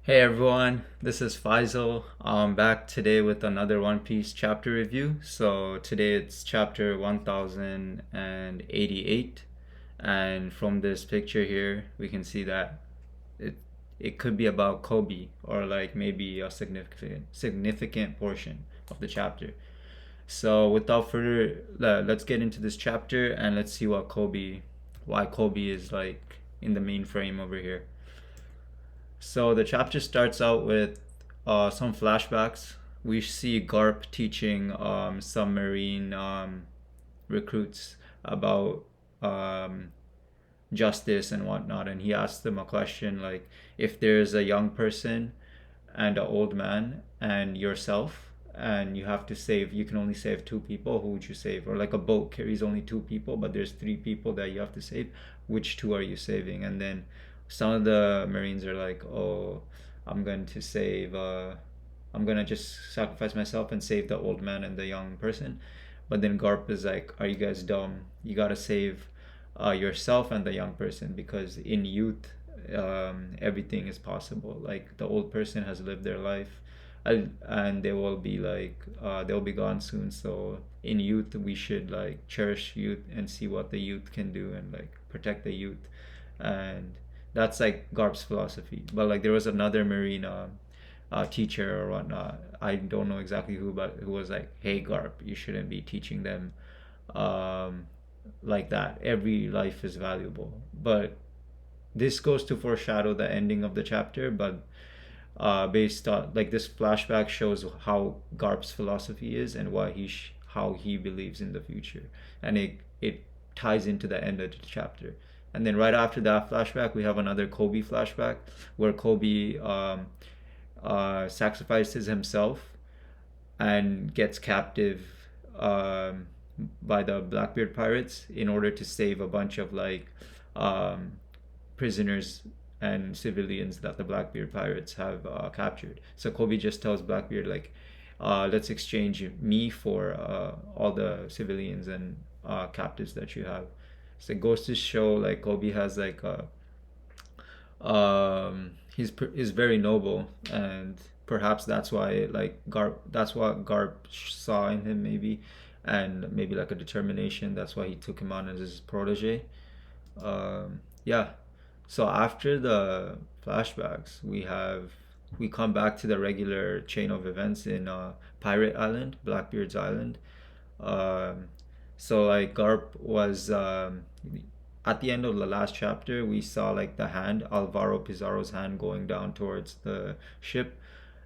Hey everyone, this is Faisal. I'm back today with another One Piece chapter review. So today it's chapter 1088, and from this picture here, we can see that it it could be about Kobe or like maybe a significant portion of the chapter. So without further, let's get into this chapter and let's see why Kobe is like in the main frame over here. So the chapter starts out with some flashbacks. We see Garp teaching some Marine recruits about um, justice and whatnot, and he asks them a question like, if there's a young person and an old man and yourself, and you can only save two people, who would you save? Or like a boat carries only two people, but there's three people that you have to save. Which two are you saving? And then some of the Marines are like, oh, I'm going to save, I'm going to just sacrifice myself and save the old man and the young person. But then Garp is like, are you guys dumb? You got to save yourself and the young person, because in youth, everything is possible. Like the old person has lived their life, and they'll be gone soon. So in youth, we should like cherish youth and see what the youth can do and like protect the youth. And that's like Garp's philosophy. But like there was another Marine teacher or whatnot. I don't know exactly who, but who was like, "Hey Garp, you shouldn't be teaching them um, like that. Every life is valuable." But this goes to foreshadow the ending of the chapter. But based on like this flashback shows how Garp's philosophy is and how he believes in the future, and it ties into the end of the chapter. And then right after that flashback, we have another Kobe flashback where Kobe sacrifices himself and gets captive um, by the Blackbeard pirates in order to save a bunch of like um, prisoners and civilians that the Blackbeard pirates have captured. So Kobe just tells Blackbeard like, let's exchange me for all the civilians and captives that you have. So it goes to show like Kobe has like a he's very noble, and perhaps that's what Garp saw in him, maybe, and maybe like a determination. That's why he took him on as his protege. Yeah. So after the flashbacks, we come back to the regular chain of events in Pirate Island, Blackbeard's Island. um, so like Garp was at the end of the last chapter, we saw like the hand, Alvaro Pizarro's hand, going down towards the ship,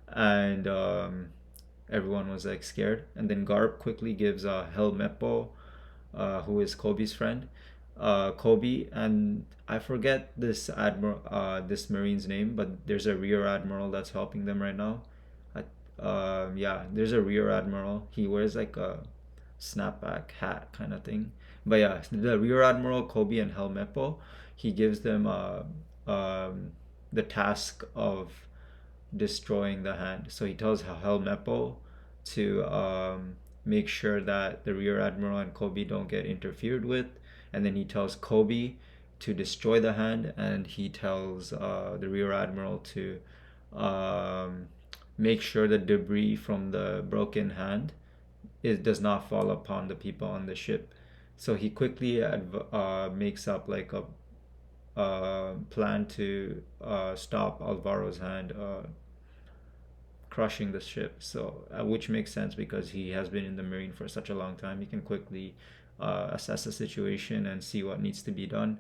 and everyone was like scared. And then Garp quickly gives Helmeppo, who is Kobe's friend, Kobe, and I forget this Marine's name, but there's a rear admiral that's helping them right now. Yeah, there's a rear admiral. He wears like a snapback hat kind of thing. But yeah, the rear admiral Kobe and Helmeppo, he gives them the task of destroying the hand. So he tells Helmeppo to make sure that the rear admiral and Kobe don't get interfered with, and then he tells Kobe to destroy the hand, and he tells the rear admiral to um, make sure the debris from the broken hand it does not fall upon the people on the ship. So he quickly makes up like a plan to stop Alvaro's hand crushing the ship. So, which makes sense because he has been in the Marine for such a long time. He can quickly assess the situation and see what needs to be done.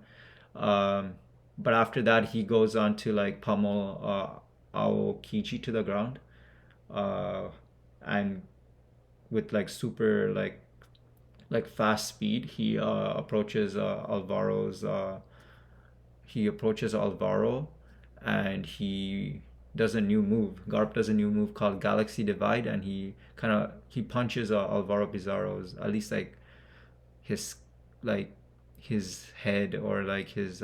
Um, but after that, he goes on to like pummel Aokiji to the ground, uh, and with like super like fast speed, he approaches Alvaro, and he does a new move. Garp does a new move called Galaxy Divide, and he punches Alvaro Pizarro's, at least his like his head, or like his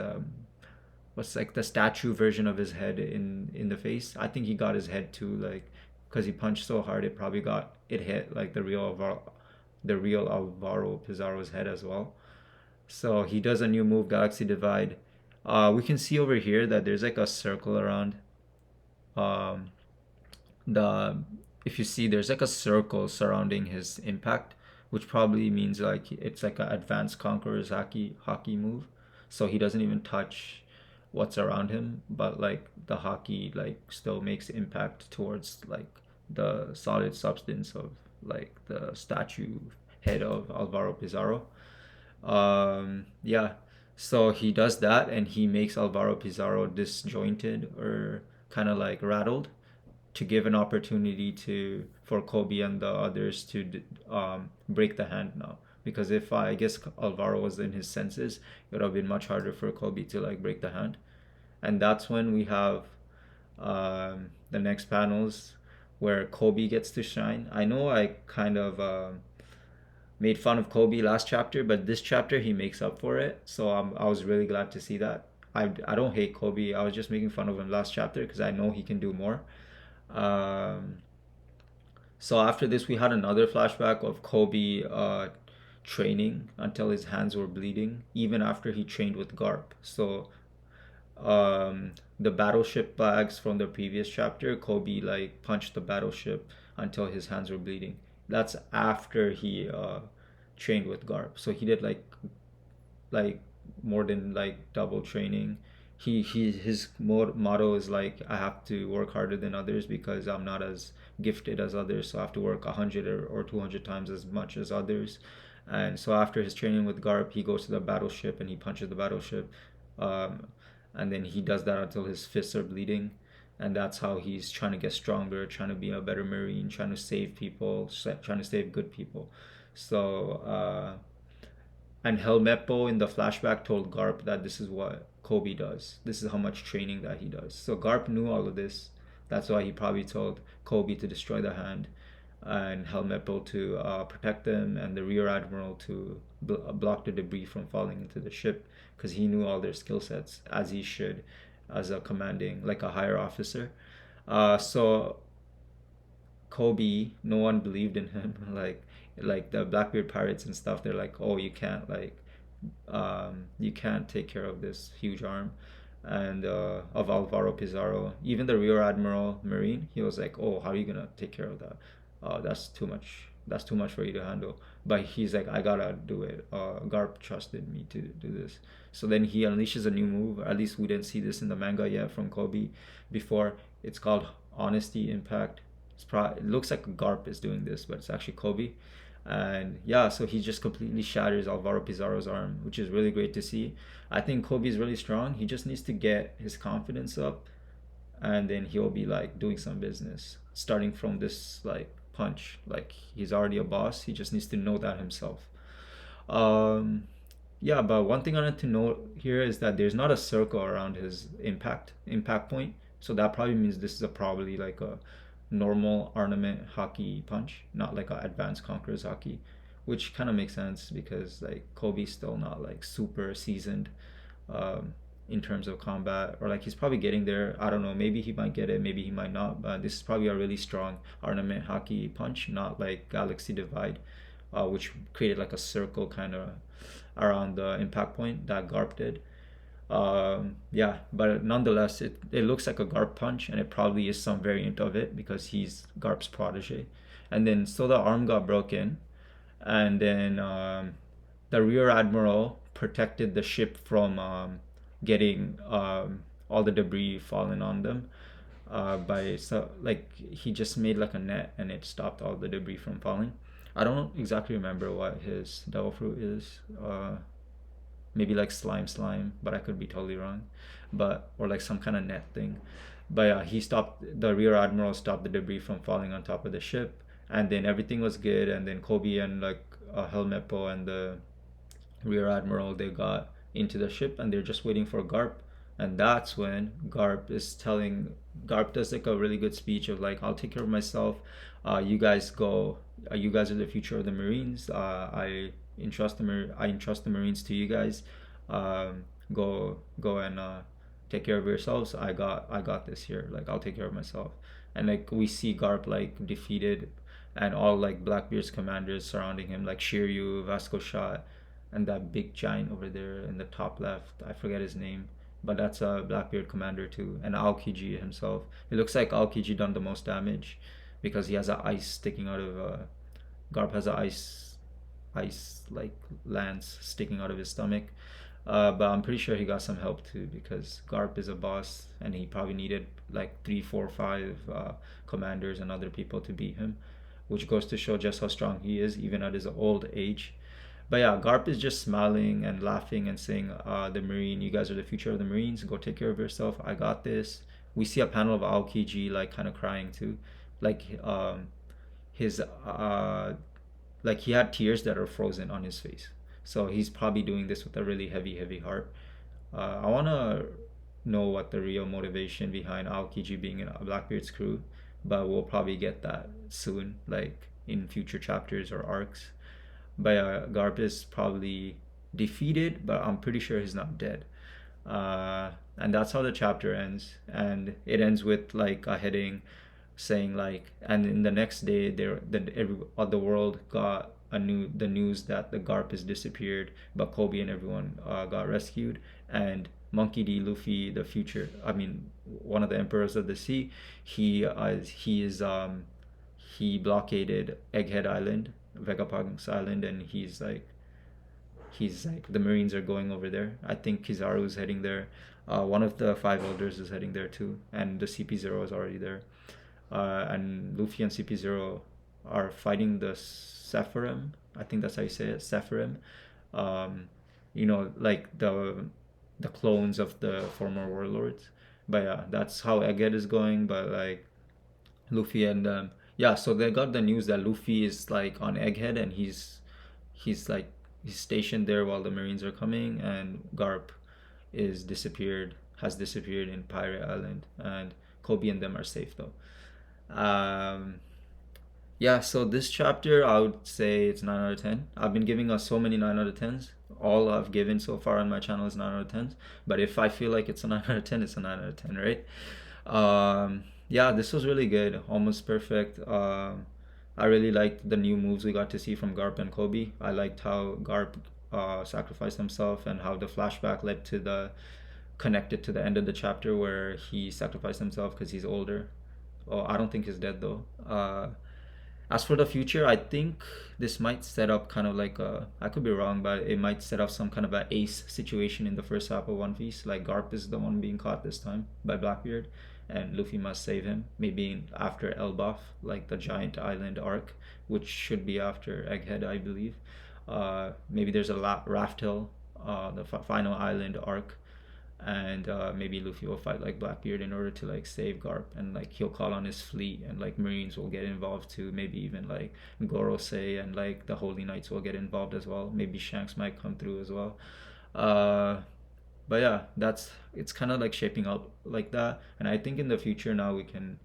what's like the statue version of his head in the face. I think he got his head too, like because he punched so hard it probably got it hit like the real Alvaro Pizarro's head as well. So he does a new move, Galaxy Divide. We can see over here that there's like a circle around. um, the if you see there's like a circle surrounding his impact, which probably means like it's like an advanced conqueror's hockey move. So he doesn't even touch what's around him, but like the hockey like still makes impact towards like the solid substance of like the statue head of Alvaro Pizarro. Yeah, so he does that and he makes Alvaro Pizarro disjointed or kind of like rattled to give an opportunity to for Kobe and the others to break the hand now. Because if I guess Alvaro was in his senses, it would have been much harder for Kobe to like break the hand. And that's when we have the next panels where Kobe gets to shine. I know I kind of made fun of Kobe last chapter, but this chapter he makes up for it. So I was really glad to see that. I don't hate Kobe. I was just making fun of him last chapter because I know he can do more. Um, so after this, we had another flashback of Kobe training until his hands were bleeding, even after he trained with Garp. So the battleship flags from the previous chapter, Kobe like punched the battleship until his hands were bleeding. That's after he trained with Garp. So he did like more than like double training. His motto is like I have to work harder than others because I'm not as gifted as others, so I have to work 100 or 200 times as much as others. And so after his training with Garp, he goes to the battleship and he punches the battleship, um, and then he does that until his fists are bleeding, and that's how he's trying to get stronger, trying to be a better marine, trying to save people, trying to save good people. So and Helmeppo in the flashback told Garp that this is what Kobe does. This is how much training that he does. So Garp knew all of this. That's why he probably told Kobe to destroy the hand and Helmeppo to protect them and the rear admiral to block the debris from falling into the ship because he knew all their skill sets as he should as a commanding, like a higher officer. So Kobe, no one believed in him. Like the Blackbeard pirates and stuff, they're like, oh, you can't take care of this huge arm, and of Alvaro Pizarro. Even the rear admiral Marine, he was like, oh, how are you gonna take care of that? That's too much. That's too much for you to handle. But he's like, I gotta do it. Garp trusted me to do this. So then he unleashes a new move. At least we didn't see this in the manga yet from Kobe before. It's called Honesty Impact. It looks like Garp is doing this, but it's actually Kobe. And yeah, so he just completely shatters Alvaro Pizarro's arm, which is really great to see. I think Kobe is really strong. He just needs to get his confidence up, and then he'll be like doing some business, starting from this like punch. Like he's already a boss. He just needs to know that himself. Um, yeah, but one thing I wanted to note here is that there's not a circle around his impact point. So that probably means this is a probably like a normal ornament hockey punch, not like a advanced conquerors hockey, which kind of makes sense because like Kobe's still not like super seasoned um, in terms of combat, or like he's probably getting there. I don't know. Maybe he might get it. Maybe he might not. But this is probably a really strong ornament hockey punch, not like Galaxy Divide, which created like a circle kind of around the impact point that Garp did. Yeah, but nonetheless, it looks like a Garp punch, and it probably is some variant of it because he's Garp's protege. And then, so the arm got broken, and then the rear admiral protected the ship from getting all the debris falling on them by so like he just made like a net and it stopped all the debris from falling. I don't exactly remember what his devil fruit is. Maybe like slime, but I could be totally wrong. But or like some kind of net thing. But he stopped the rear admiral stopped the debris from falling on top of the ship, and then everything was good. And then Kobe and like Helmeppo and the rear admiral they got into the ship, and they're just waiting for Garp. And that's when Garp does like a really good speech of like, I'll take care of myself. You guys go. You guys are the future of the Marines. I entrust the Marines to you guys. Go and take care of yourselves. I got this here. Like I'll take care of myself. And like we see Garp like defeated, and all like Blackbeard's commanders surrounding him, like Shiryu, Vasco Shot, and that big giant over there in the top left. I forget his name. but that's a Blackbeard commander too. And Aokiji himself. It looks like Aokiji done the most damage because he has a ice sticking out of Garp has a ice like lance sticking out of his stomach. But I'm pretty sure he got some help too because Garp is a boss and he probably needed like three, four, five commanders and other people to beat him, which goes to show just how strong he is even at his old age. But yeah, Garp is just smiling and laughing and saying, "The Marine, you guys are the future of the Marines. Go take care of yourself. I got this." We see a panel of Aokiji like kind of crying too, like his like he had tears that are frozen on his face. So he's probably doing this with a really heavy, heavy heart. I want to know what the real motivation behind Aokiji being in Blackbeard's crew, but we'll probably get that soon, like in future chapters or arcs. But Garp is probably defeated, but I'm pretty sure he's not dead. And that's how the chapter ends. And it ends with like a heading saying like, and in the next day, the world got the news that the Garp has disappeared, but Kobe and everyone got rescued, and Monkey D. Luffy, the future, I mean, one of the emperors of the sea, he blockaded Egghead Island, Vegapunk's Island, and he's like the Marines are going over there. I think Kizaru is heading there. One of the five elders is heading there too, and the CP0 is already there. And Luffy and CP0 are fighting the Sephirim. I think that's how you say it, Sephirim. Um, like the clones of the former warlords. But yeah, that's how Egghead is going. But like Luffy and yeah, so they got the news that Luffy is like on Egghead and he's like he's stationed there while the Marines are coming, and Garp has disappeared in Pirate Island, and Kobe and them are safe though. Um, yeah, so this chapter I would say it's 9 out of 10. I've been giving us so many 9 out of 10s. All I've given so far on my channel is 9 out of 10s. But if I feel like it's a 9 out of 10, it's a 9 out of 10, right? Yeah, this was really good. Almost perfect. I really liked the new moves we got to see from Garp and Kobe. I liked how Garp sacrificed himself and how the flashback led to the connected to the end of the chapter where he sacrificed himself because he's older. Oh, I don't think he's dead though. As for the future, I think this might set up kind of like I could be wrong, but it might set up some kind of a ace situation in the first half of One Piece. Like Garp is the one being caught this time by Blackbeard, and Luffy must save him. Maybe after Elbaf, like the giant island arc, which should be after Egghead, I believe. Maybe there's a Raft Hill, the final island arc, and maybe Luffy will fight like Blackbeard in order to like save Garp, and like he'll call on his fleet, and like Marines will get involved too. Maybe even like Gorosei and like the Holy Knights will get involved as well. Maybe Shanks might come through as well. Uh, but yeah, it's kind of like shaping up like that, and I think in the future now we can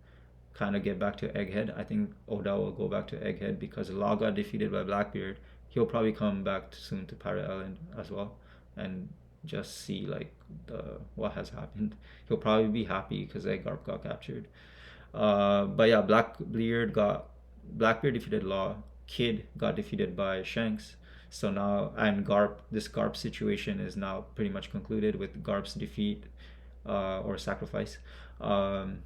kind of get back to Egghead. I think Oda will go back to Egghead because Law got defeated by Blackbeard. He'll probably come back soon to Pirate Island as well, and just see like what has happened. He'll probably be happy because Garp got captured. But yeah, Blackbeard defeated Law. Kid got defeated by Shanks. So now, and this Garp situation is now pretty much concluded with Garp's defeat or sacrifice. Um,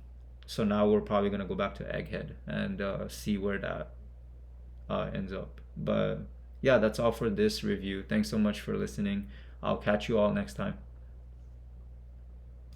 so now we're probably gonna go back to Egghead and see where that ends up. But yeah, that's all for this review. Thanks so much for listening. I'll catch you all next time.